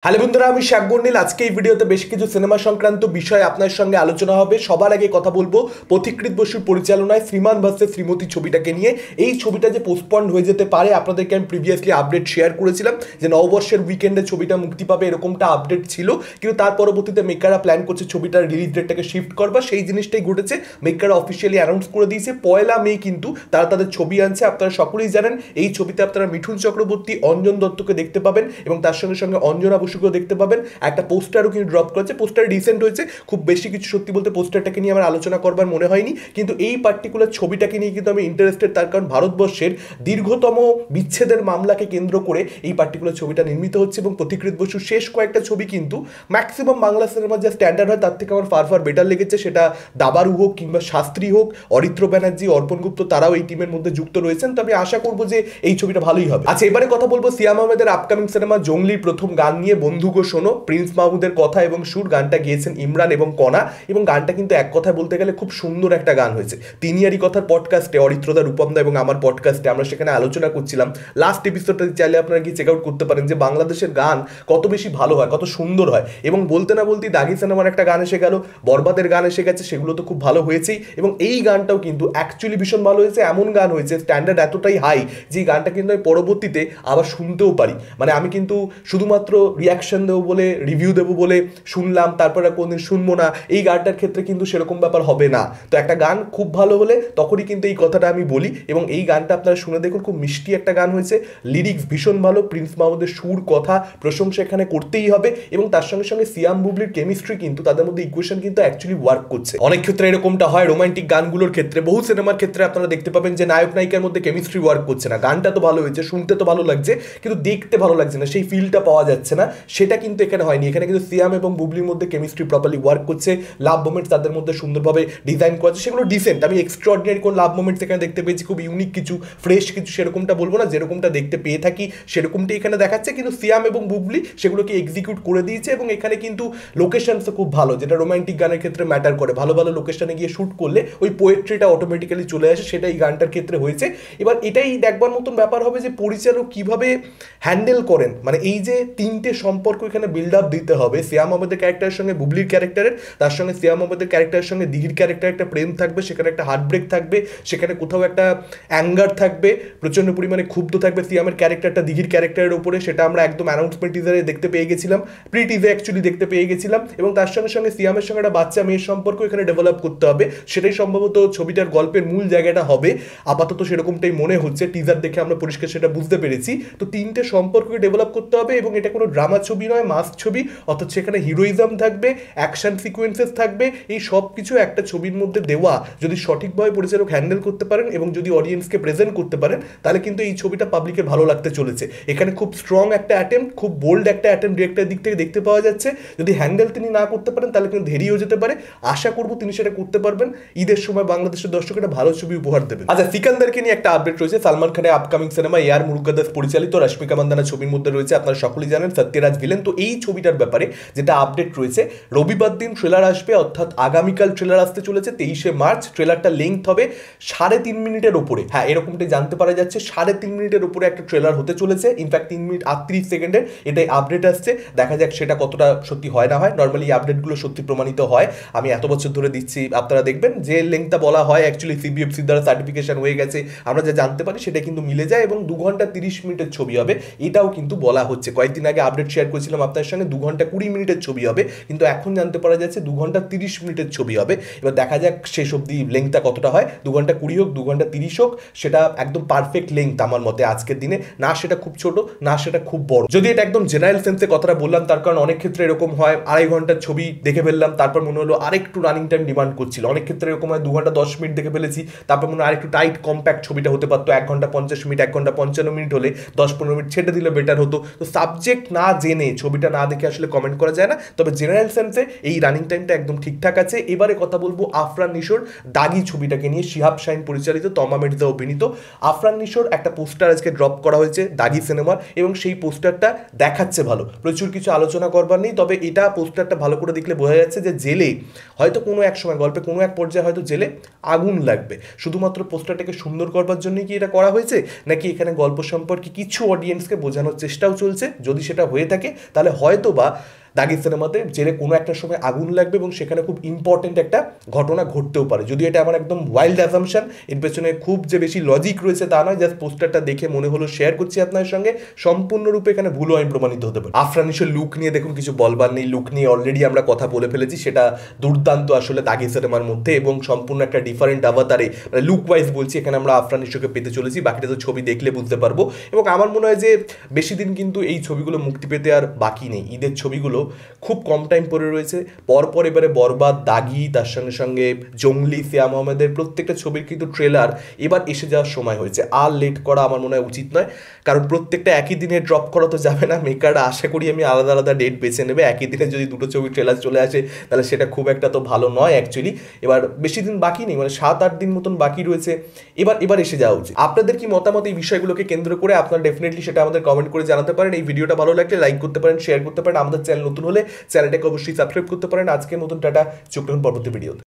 Hello বন্ধুরা, আমি শাকবর্ণিল। আজকে এই ভিডিওতে বেশ কিছু সিনেমা সংক্রান্ত বিষয় আপনার সঙ্গে আলোচনা হবে। সবার আগে কথা বলবো পথিকৃৎ বসুর পরিচালনায় শ্রীমান ভার্সেস শ্রীমতী ছবিটাকে নিয়ে। এই ছবিটা যে পোস্টপন্ড হয়ে যেতে পারে, আপনাদেরকে আমি প্রিভিয়াসলি আপডেট শেয়ার করেছিলাম যে নববর্ষের উইকেন্ডে ছবিটা মুক্তি পাবে, এরকমটা আপডেট ছিল। কিন্তু তার পরবর্তীতে মেকাররা প্ল্যান করছে ছবিটার রিলিজ ডেটটাকে শিফট করবা। সেই জিনিসটাই ঘটেছে, মেকাররা অফিসিয়ালি অ্যানাউন্স করে দিয়েছে 1 মে কিন্তু তারা তাদের ছবি আনছে। আপনারা সকলেই জানেন এই ছবিতে আপনারা মিঠুন চক্রবর্তী, অঞ্জন দত্তকে দেখতে পাবেন এবং তার সঙ্গে সঙ্গে অঞ্জনা বসুকেও দেখতে পাবেন। একটা পোস্টারও কিন্তু ড্রপ করেছে, পোস্টার রিসেন্ট হয়েছে, খুব বেশি কিছু সত্যি বলতে পোস্টারটাকে নিয়ে আমার আলোচনা করবার মনে হয়নি। কিন্তু এই পার্টিকুলার ছবিটাকে নিয়ে কিন্তু আমি ইন্টারেস্টেড, তার কারণ ভারতবর্ষের দীর্ঘতম বিচ্ছেদের মামলাকে কেন্দ্র করে এই পার্টিকুলার ছবিটা নির্মিত হচ্ছে এবং পথিকৃৎ বসুর শেষ কয়েকটা ছবি কিন্তু ম্যাক্সিমাম বাংলা সিনেমার যে স্ট্যান্ডার্ড হয় তার থেকে আমার ফার বেটার লেগেছে। সেটা দাবারু হোক কিংবা শাস্ত্রী হোক, অরিত্র ব্যানার্জি, অর্পণ গুপ্ত, তারাও এই টিমের মধ্যে যুক্ত রয়েছেন। তো আমি আশা করবো যে এই ছবিটা ভালোই হবে। আচ্ছা, এবারে কথা বলবো সিয়াম আহমেদের আপকামিং সিনেমা জঙ্গলির প্রথম গান নিয়ে। বন্ধু গো শোনো, প্রিন্স মাহমুদের কথা এবং সুর, গানটা গিয়েছেন ইমরান এবং কণা। এবং গানটা কিন্তু এক কথায় বলতে গেলে খুব সুন্দর একটা গান হয়েছে। তিনিয়ারি কথার পডকাস্টে, অরিত্রদা, রূপমদা এবং আমার পডকাস্টে আমরা সেখানে আলোচনা করছিলাম। লাস্ট এপিসোডটা চাইলে আপনারা গিয়ে চেক আউট করতে পারেন যে বাংলাদেশের গান কত বেশি ভালো হয়, কত সুন্দর হয়। এবং বলতে না বলতেই দাগি সিনেমার একটা গান এসে গেল, বরবাদের গান এসে গেছে, সেগুলো তো খুব ভালো হয়েছেই। এবং এই গানটাও কিন্তু অ্যাকচুয়ালি ভীষণ ভালো হয়েছে। এমন গান হয়েছে, স্ট্যান্ডার্ড এতটাই হাই যে গানটা কিন্তু আমি পরবর্তীতে আবার শুনতেও পারি। মানে আমি কিন্তু শুধুমাত্র রিয়াকশন দেবো বলে, রিভিউ দেবো বলে শুনলাম তারপরে কোনদিন শুনবো না, এই গানটার ক্ষেত্রে কিন্তু সেরকম ব্যাপার হবে না। তো একটা গান খুব ভালো হলে তখনই কিন্তু এই কথাটা আমি বলি। এবং এই গানটা আপনারা শুনে দেখুন, খুব মিষ্টি একটা গান হয়েছে, লিরিক্স ভীষণ ভালো, প্রিন্স মাহমুদের সুর, কথা, প্রশংসা এখানে করতেই হবে। এবং তার সঙ্গে সঙ্গে সিয়াম বুবলির কেমিস্ট্রি কিন্তু, তাদের মধ্যে ইকুয়েশন কিন্তু অ্যাকচুয়ালি ওয়ার্ক করছে। অনেক ক্ষেত্রে এরকমটা হয় রোমান্টিক গানগুলোর ক্ষেত্রে, বহু সিনেমার ক্ষেত্রে আপনারা দেখতে পাবেন যে নায়ক নায়িকার মধ্যে কেমিস্ট্রি ওয়ার্ক করছে না। গানটা তো ভালো হয়েছে, শুনতে তো ভালো লাগছে, কিন্তু দেখতে ভালো লাগছে না, সেই ফিলটা পাওয়া যাচ্ছে না। সেটা কিন্তু এখানে হয়নি। এখানে কিন্তু সিয়াম এবং বুবলির মধ্যে কেমিস্ট্রি প্রপারলি ওয়ার্ক করছে। লাভ মোমেন্টস তাদের মধ্যে সুন্দরভাবে ডিজাইন করা আছে, সেগুলো ডিসেন্ট। আমি এক্সট্রাঅর্ডিনারি কোন লাভ মোমেন্টস এখানে দেখতে পেয়েছি, খুব ইউনিক কিছু, ফ্রেশ কিছু, সেরকমটা বলবো না। যেরকমটা দেখতে পেয়ে থাকি সেরকমটাই এখানে দেখাচ্ছে। কিন্তু সিয়াম এবং বুবলি সেগুলোকে এক্সিকিউট করে দিয়েছে। এবং এখানে কিন্তু লোকেশনসও খুব ভালো, যেটা রোমান্টিক গানের ক্ষেত্রে ম্যাটার করে। ভালো ভালো লোকেশনে গিয়ে শ্যুট করলে ওই পোয়েট্রিটা অটোমেটিক্যালি চলে আসে, সেটা এই গানটার ক্ষেত্রে হয়েছে। এবার এটাই দেখবার মতন ব্যাপার হবে যে পরিচালক কিভাবে হ্যান্ডেল করেন। মানে এই যে তিনটে সম্পর্ক এখানে বিল্ড আপ দিতে হবে, সিয়াম আহমেদের ক্যারেক্টারের সঙ্গে বুবলির ক্যারেক্টারের, তার সঙ্গে সিয়াম আহমেদের ক্যারেক্টারের সঙ্গে দিঘির ক্যারেক্টার, একটা প্রেম থাকবে, সেখানে একটা হার্ট ব্রেক থাকবে, সেখানে কোথাও একটা অ্যাঙ্গার থাকবে, প্রচণ্ড পরিমাণে ক্ষুব্ধ থাকবে সিয়ামের ক্যারেক্টারটা দিঘির ক্যারেক্টারের উপরে। সেটা আমরা একদম অ্যানাউন্সমেন্ট টিজারে দেখতে পেয়ে গেছিলাম, প্রি টিজারে অ্যাকচুয়ালি দেখতে পেয়ে গেছিলাম। এবং তার সঙ্গে সঙ্গে সিয়ামের সঙ্গে একটা বাচ্চা মেয়ের সম্পর্ক এখানে ডেভেলপ করতে হবে। সেটাই সম্ভবত ছবিটার গল্পের মূল জায়গাটা হবে, আপাতত সেরকমটাই মনে হচ্ছে। টিজার দেখে আমরা পরিষ্কার সেটা বুঝতে পেরেছি। তো তিনটে সম্পর্ককে ডেভেলপ করতে হবে এবং এটা কোনো ড্রামা ছবি নয়, মাস্ক ছবি, অথচ সেখানে হিরোইজম থাকবে, অ্যাকশন সিকোয়েন্সেস থাকবে। এই সব কিছু একটা ছবির মধ্যে দেওয়া যদি সঠিকভাবে পরিচালক হ্যান্ডেল করতে পারেন এবং যদি অডিয়েন্সকে প্রেজেন্ট করতে পারেন, তাহলে কিন্তু এই ছবিটা পাবলিকের ভালো লাগতে চলেছে। এখানে খুব স্ট্রং একটা অ্যাটেম্প, খুব বোল্ড একটা অ্যাটেম্প ডিরেক্টরের দিক থেকে দেখতে পাওয়া যাচ্ছে। যদি হ্যান্ডেল তিনি না করতে পারেন তাহলে কিন্তু দেরিও যেতে পারে। আশা করবো তিনি সেটা করতে পারবেন, ঈদের সময় বাংলাদেশের দর্শকেরা ভালো ছবি উপহার দেবেন। আচ্ছা, সিকান্দারকে নিয়ে একটা আপডেট রয়েছে। সালমান খানের আপকামিং সিনেমা এআর মুরুগাদাস পরিচালিত, রশ্মিকা মান্দানা ছবির মধ্যে রয়েছে। আপনারা সকলেই জানেন সত্যরাজ ভিলেন। তো এই ছবিটার ব্যাপারে যেটা আপডেট রয়েছে, রবিবার দিন ট্রেলার আসবে, অর্থাৎ আগামীকাল ট্রেলার আসতে চলেছে 23শে মার্চ। ট্রেলারটা লেন্থ হবে 3.5 মিনিটের উপরে। হ্যাঁ, এরকমটাই জানতে পারা যাচ্ছে, 3.5 মিনিটের উপরে একটা ট্রেলার হতে চলেছে। ইনফ্যাক্ট 3 মিনিট 38 সেকেন্ডের এটাই আপডেট আসছে। দেখা যাক সেটা কতটা সত্যি হয় না হয়। নর্মালি এই আপডেটগুলো সত্যি প্রমাণিত হয়, আমি এত বছর ধরে দিচ্ছি। আপনারা দেখবেন যে লেন্থটা বলা হয় অ্যাকচুয়ালি সিবিএফসি দ্বারা সার্টিফিকেশন হয়ে গেছে, আমরা যা জানতে পারি সেটা কিন্তু মিলে যায়। এবং 2 ঘন্টা 30 মিনিটের ছবি হবে, এটাও কিন্তু বলা হচ্ছে। কয়েকদিন আগে আপডেট শেয়ার করেছিলাম আপনার সঙ্গে 2 ঘন্টা 20 মিনিটের ছবি হবে, কিন্তু এখন জানতে পারা যাচ্ছে 2 ঘন্টা 30 মিনিটের ছবি হবে। এবার দেখা যাক শেষ অব্দি লেন্থটা কতটা হয়। 2 ঘন্টা 20 হোক, 2 ঘন্টা 30 হোক, সেটা একদম পারফেক্ট লেন্থ আমার মতে আজকের দিনে। না সেটা খুব ছোট, না সেটা খুব বড়। যদি এটা একদম জেনারেল সেন্সে কথাটা বললাম, তার কারণ অনেক ক্ষেত্রে এরকম হয় 2.5 ঘন্টার ছবি দেখে ফেললাম, তারপর মনে হলো আরেকটু রানিং টাইম ডিমান্ড করছিল। অনেক ক্ষেত্রে এরকম হয় 2 ঘন্টা 10 মিনিট দেখে ফেলেছি, তারপর মনে হয় আরেকটু টাইট কম্প্যাক্ট ছবিটা হতে পারতো। 1 ঘন্টা 50 মিনিট, 1 ঘন্টা 55 মিনিট হলে 10-15 মিনিট ছেটে দিলে বেটার হতো। তো সাবজেক্ট না জেনে, ছবিটা না দেখে আসলে কমেন্ট করা যায় না। তবে জেনারেল সেন্সে এই রানিং টাইমটা একদম ঠিকঠাক আছে। এবারে কথা বলবো আফরান নিশোর দাগি ছবিটাকে নিয়ে, শিহাব শাহিন পরিচালিত, তমা মির্জা অভিনীত। আফরান নিশোর একটা পোস্টার আজকে ড্রপ করা হয়েছে দাগি সিনেমার, এবং সেই পোস্টারটা দেখাচ্ছে ভালো, প্রচুর কিছু আলোচনা করবার নেই। তবে এটা পোস্টারটা ভালো করে দেখলে বোঝা যাচ্ছে যে জেলে হয়তো কোনো এক সময়, গল্পে কোনো এক পর্যায়ে হয়তো জেলে আগুন লাগবে। শুধুমাত্র পোস্টারটাকে সুন্দর করবার জন্যই কি এটা করা হয়েছে, নাকি এখানে গল্প সম্পর্কে কিছু অডিয়েন্সকে বোঝানোর চেষ্টাও চলছে? যদি সেটা হয়ে থাকে তাহলে হয়তো বা দাগি সিনেমাতে জেলে কোনো একটা সময় আগুন লাগবে এবং সেখানে খুব ইম্পর্টেন্ট একটা ঘটনা ঘটতেও পারে। যদিও এটা আমার একদম ওয়াইল্ড অ্যাজাম্পশন, এর পেছনে খুব যে বেশি লজিক রয়েছে তা নয়, জাস্ট পোস্টারটা দেখে মনে হলো শেয়ার করছি আপনার সঙ্গে, সম্পূর্ণরূপে এখানে ভুলও আমি প্রমাণিত হতে পারে। আফরানিসের লুক নিয়ে দেখুন কিছু বলবার নেই, লুক নিয়ে অলরেডি আমরা কথা বলে ফেলেছি, সেটা দুর্দান্ত আসলে দাগি সিনেমার মধ্যে এবং সম্পূর্ণ একটা ডিফারেন্ট আভাতারে, মানে লুক ওয়াইজ বলছি, এখানে আমরা আফরানিসকে পেতে চলেছি। বাকিটা তো ছবি দেখলে বুঝতে পারবো। এবং আমার মনে হয় যে বেশি দিন কিন্তু এই ছবিগুলো মুক্তি পেতে আর বাকি নেই, ঈদের ছবিগুলো খুব কম টাইম পরে রয়েছে। পরপর এবারে বরবাদ, দাগি, তার সঙ্গে সঙ্গে জঙ্গলি, সিয়াম আহমেদের প্রত্যেকটা ছবির কিন্তু ট্রেলার এবার এসে যাওয়ার সময় হয়েছে। আর লেট করা আমার মনে হয় উচিত নয়, কারণ প্রত্যেকটা একই দিনে ড্রপ করা তো যাবে না। মেকাররা আশা করি আমি আলাদা আলাদা ডেট বেছে নেবে। একই দিনে যদি দুটো ছবি ট্রেলার চলে আসে তাহলে সেটা খুব একটা তো ভালো নয় অ্যাকচুয়ালি। এবার বেশি দিন বাকি নেই, মানে 7-8 দিন মতন বাকি রয়েছে, এবার এসে যাওয়া উচিত। আপনাদের কি মতামত এই বিষয়গুলোকে কেন্দ্র করে? আপনারা ডেফিনেটলি সেটা আমাদের কমেন্ট করে জানাতে পারেন। এই ভিডিওটা ভালো লাগলে লাইক করতে পারেন, শেয়ার করতে পারেন। আমাদের চ্যানেল নতুন হলে চ্যানেলটাকে অবশ্যই সাবস্ক্রাইব করতে পারেন। আজকের মতন টাটা, চোখ রাখুন পরবর্তী ভিডিওতে।